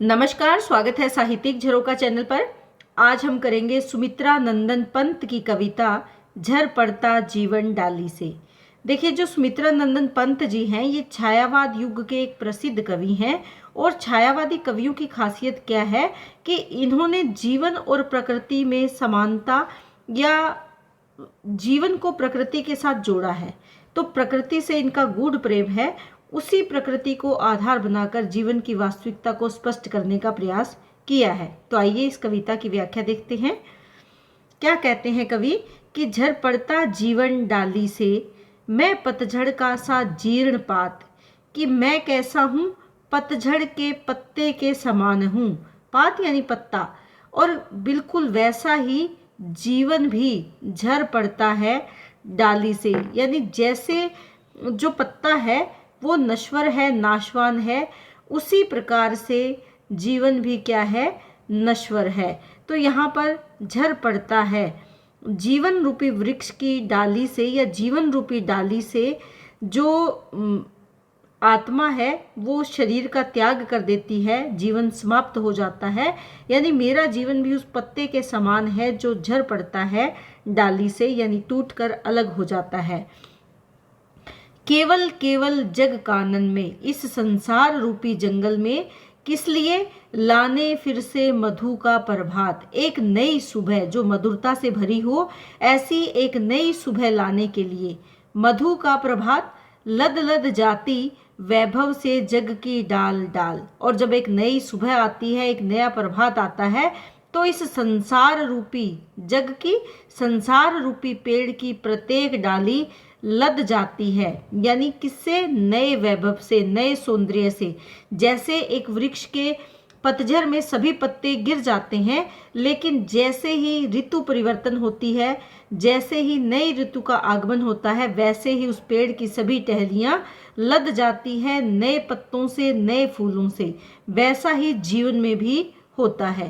नमस्कार, स्वागत है साहित्यिक झरोका चैनल पर। आज हम करेंगे सुमित्रा नंदन पंत की कविता झर पड़ता जीवन डाली से। देखिए, जो सुमित्रा नंदन पंत जी हैं, ये छायावाद युग के एक प्रसिद्ध कवि हैं। और छायावादी कवियों की खासियत क्या है कि इन्होंने जीवन और प्रकृति में समानता या जीवन को प्रकृति के साथ जोड़ा है। तो प्रकृति से इनका गूढ़ प्रेम है, उसी प्रकृति को आधार बनाकर जीवन की वास्तविकता को स्पष्ट करने का प्रयास किया है। तो आइए इस कविता की व्याख्या देखते हैं। क्या कहते हैं कवि कि झर पड़ता जीवन डाली से, मैं पतझड़ का सा जीर्ण पात, कि मैं कैसा हूँ पतझड़ के पत्ते के समान हूँ। पात यानी पत्ता। और बिल्कुल वैसा ही जीवन भी झर पड़ता है डाली से, यानी जैसे जो पत्ता है वो नश्वर है, नाशवान है, उसी प्रकार से जीवन भी क्या है, नश्वर है। तो यहाँ पर झर पड़ता है जीवन रूपी वृक्ष की डाली से, या जीवन रूपी डाली से जो आत्मा है वो शरीर का त्याग कर देती है, जीवन समाप्त हो जाता है। यानी मेरा जीवन भी उस पत्ते के समान है जो झर पड़ता है डाली से, यानी टूटकर अलग हो जाता है। केवल केवल जग कानन में, इस संसार रूपी जंगल में, किस लिए लाने फिर से मधु का प्रभात। एक नई सुबह जो मधुरता से भरी हो, ऐसी एक नई सुबह लाने के लिए मधु का प्रभात। लद लद जाती वैभव से जग की डाल डाल। और जब एक नई सुबह आती है, एक नया प्रभात आता है, तो इस संसार रूपी जग की, संसार रूपी पेड़ की प्रत्येक डाली लद जाती है। यानी किससे? नए वैभव से, नए सौंदर्य से। जैसे एक वृक्ष के पतझड़ में सभी पत्ते गिर जाते हैं, लेकिन जैसे ही ऋतु परिवर्तन होती है, जैसे ही नई ऋतु का आगमन होता है, वैसे ही उस पेड़ की सभी टहनियाँ लद जाती है नए पत्तों से, नए फूलों से। वैसा ही जीवन में भी होता है।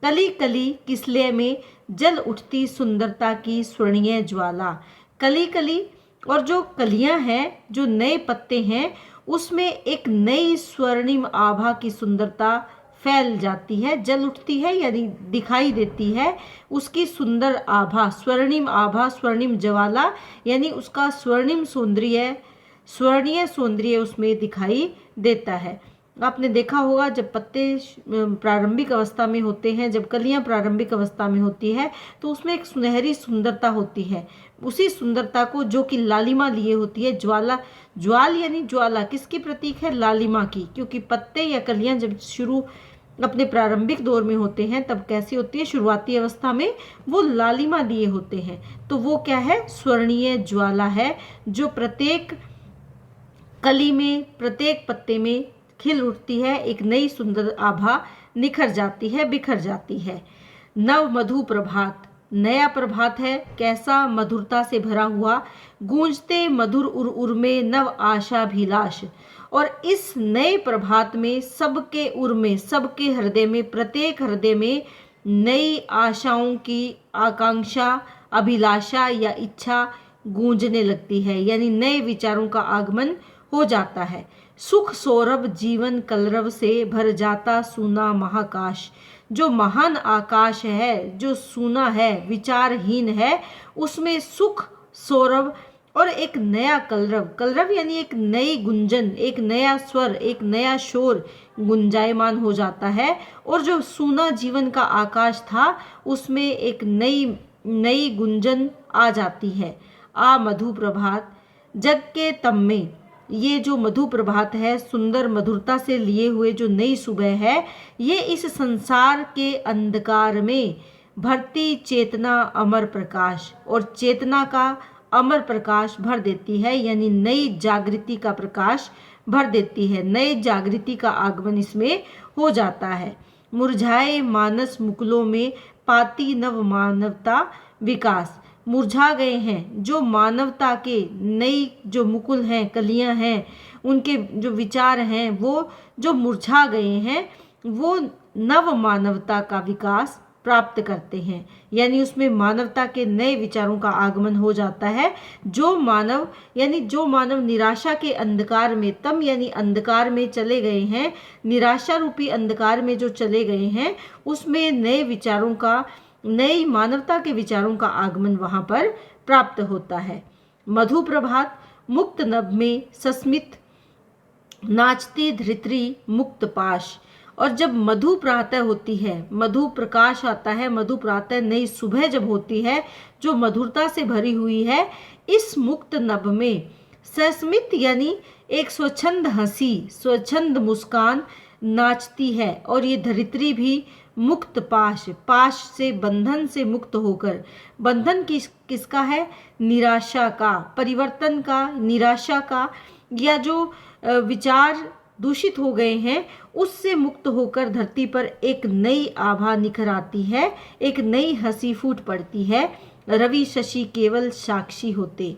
कली कली किसले में जल उठती सुंदरता की स्वर्णीय ज्वाला। कली कली, और जो कलियां हैं, जो नए पत्ते हैं, उसमें एक नई स्वर्णिम आभा की सुंदरता फैल जाती है, जल उठती है, यानी दिखाई देती है उसकी सुंदर आभा, स्वर्णिम आभा, स्वर्णिम ज्वाला, यानी उसका स्वर्णिम सौंदर्य, स्वर्णीय सौंदर्य उसमें दिखाई देता है। आपने देखा होगा जब पत्ते प्रारंभिक अवस्था में होते हैं, जब कलियां प्रारंभिक अवस्था में होती है, तो उसमें एक सुनहरी सुंदरता होती है। उसी सुंदरता को जो कि लालिमा लिए होती है, ज्वाला, ज्वाल यानी ज्वाला किसकी प्रतीक है? लालिमा की। क्योंकि पत्ते या कलियां जब शुरू अपने प्रारंभिक दौर में होते हैं, तब कैसी होती है? शुरुआती अवस्था में वो लालिमा लिए होते हैं। तो वो क्या है? स्वर्णीय ज्वाला है, जो प्रत्येक कली में, प्रत्येक पत्ते में खिल उठती है। एक नई सुंदर आभा निखर जाती है, बिखर जाती है। नव मधु प्रभात, नया प्रभात है, कैसा? मधुरता से भरा हुआ, गूंजते मधुर उर उर में नव आशाभिलाष। और इस नए प्रभात में सबके उर में, सबके हृदय में, प्रत्येक हृदय में नई आशाओं की आकांक्षा, अभिलाषा या इच्छा गूंजने लगती है, यानी नए विचारों का आगमन हो जाता है। सुख सौरभ जीवन कलरव से भर जाता सूना महाकाश। जो महान आकाश है, जो सूना है, विचारहीन है, उसमें सुख सौरभ और एक नया कलरव, कलरव यानी एक नई गुंजन, एक नया स्वर, एक नया शोर गुंजायमान हो जाता है। और जो सूना जीवन का आकाश था, उसमें एक नई नई गुंजन आ जाती है। आ मधु प्रभात जग के तम में, ये जो मधु प्रभात है, सुंदर मधुरता से लिए हुए जो नई सुबह है, ये इस संसार के अंधकार में भरती चेतना अमर प्रकाश, और चेतना का अमर प्रकाश भर देती है, यानी नई जागृति का प्रकाश भर देती है। नई जागृति का आगमन इसमें हो जाता है। मुरझाए मानस मुकुलों में पाती नव मानवता विकास। मुरझा गए हैं जो मानवता के नई जो मुकुल हैं, कलियां हैं, उनके जो विचार हैं, वो जो मुरझा गए हैं, वो नव मानवता का विकास प्राप्त करते हैं, यानी उसमें मानवता के नए विचारों का आगमन हो जाता है। जो मानव निराशा के अंधकार में, तम यानी अंधकार में चले गए हैं, निराशा रूपी अंधकार में जो चले गए हैं, उसमें नए विचारों का, नई मानवता के विचारों का आगमन वहां पर प्राप्त होता है। मधु प्रभात, मुक्त नभ में सस्मित नाचती धरित्री मुक्त पाश। और जब मधु प्रातः होती है, मधु प्रकाश आता है, मधु प्रातः नई सुबह जब होती है जो मधुरता से भरी हुई है, इस मुक्त नभ में सस्मित यानी एक स्वच्छंद हंसी, स्वच्छंद मुस्कान नाचती है। और ये धरित्री भी मुक्त पाश, पाश से, बंधन से मुक्त होकर, बंधन किसका है? निराशा का, परिवर्तन का, निराशा का, या जो विचार दूषित हो गए हैं उससे मुक्त होकर धरती पर एक नई आभा निखर आती है, एक नई हंसी फूट पड़ती है। रवि शशि केवल साक्षी होते,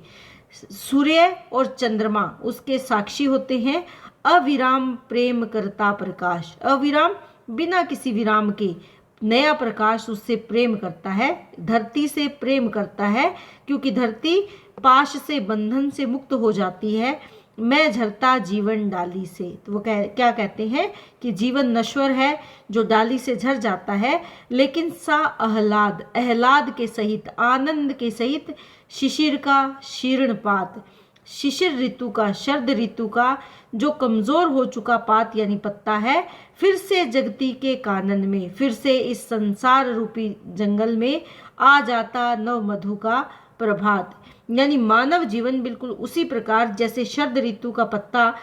सूर्य और चंद्रमा उसके साक्षी होते हैं। अविराम प्रेम करता प्रकाश, अविराम बिना किसी विराम के नया प्रकाश उससे प्रेम करता है, धरती से प्रेम करता है, क्योंकि धरती पाश से, बंधन से मुक्त हो जाती है। मैं झरता जीवन डाली से, तो वो क्या कहते हैं कि जीवन नश्वर है जो डाली से झर जाता है, लेकिन सा आह्लाद, आह्लाद के सहित, आनंद के सहित, शिशिर का शीर्ण पात, शिशिर ऋतु का, शरद ऋतु का जो कमजोर हो चुका पात यानी पत्ता है, फिर से जगती के कानन में, फिर से इस संसार रूपी जंगल में आ जाता नव मधु का प्रभात। यानी मानव जीवन बिल्कुल उसी प्रकार जैसे शरद ऋतु का पत्ता,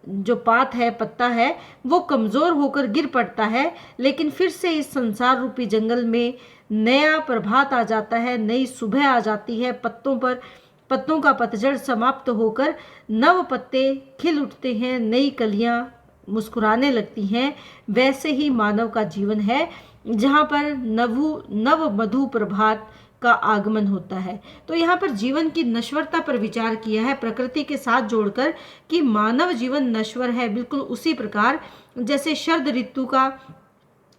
जो पात है, पत्ता है, वो कमजोर होकर गिर पड़ता है, लेकिन फिर से इस संसार रूपी जंगल में नया प्रभात आ जाता है, नई सुबह आ जाती है। पत्तों का पतझड़ समाप्त होकर नव पत्ते खिल उठते हैं, नई कलियां मुस्कुराने लगती हैं। वैसे ही मानव का जीवन है, जहाँ पर नव मधु प्रभात का आगमन होता है। तो यहाँ पर जीवन की नश्वरता पर विचार किया है प्रकृति के साथ जोड़कर, कि मानव जीवन नश्वर है, बिल्कुल उसी प्रकार जैसे शरद ऋतु का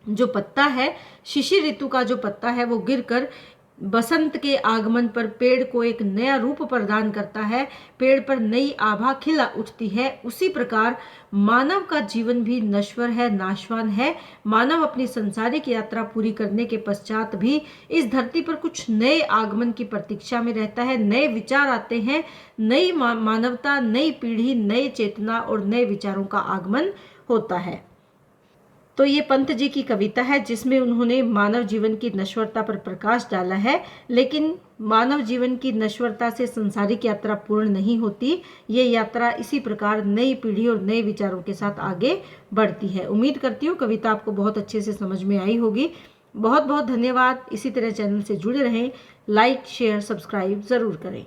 जो पत्ता है, शिशिर ऋतु का जो पत्ता है, वो गिरकर बसंत के आगमन पर पेड़ को एक नया रूप प्रदान करता है, पेड़ पर नई आभा खिला उठती है। उसी प्रकार मानव का जीवन भी नश्वर है, नाशवान है। मानव अपनी संसारिक यात्रा पूरी करने के पश्चात भी इस धरती पर कुछ नए आगमन की प्रतीक्षा में रहता है, नए विचार आते हैं, नई मानवता, नई पीढ़ी, नए चेतना और नए विचारों का आगमन होता है। तो ये पंत जी की कविता है जिसमें उन्होंने मानव जीवन की नश्वरता पर प्रकाश डाला है, लेकिन मानव जीवन की नश्वरता से संसारिक यात्रा पूर्ण नहीं होती। ये यात्रा इसी प्रकार नई पीढ़ी और नए विचारों के साथ आगे बढ़ती है। उम्मीद करती हूँ कविता आपको बहुत अच्छे से समझ में आई होगी। बहुत बहुत धन्यवाद। इसी तरह चैनल से जुड़े रहें, लाइक शेयर सब्सक्राइब ज़रूर करें।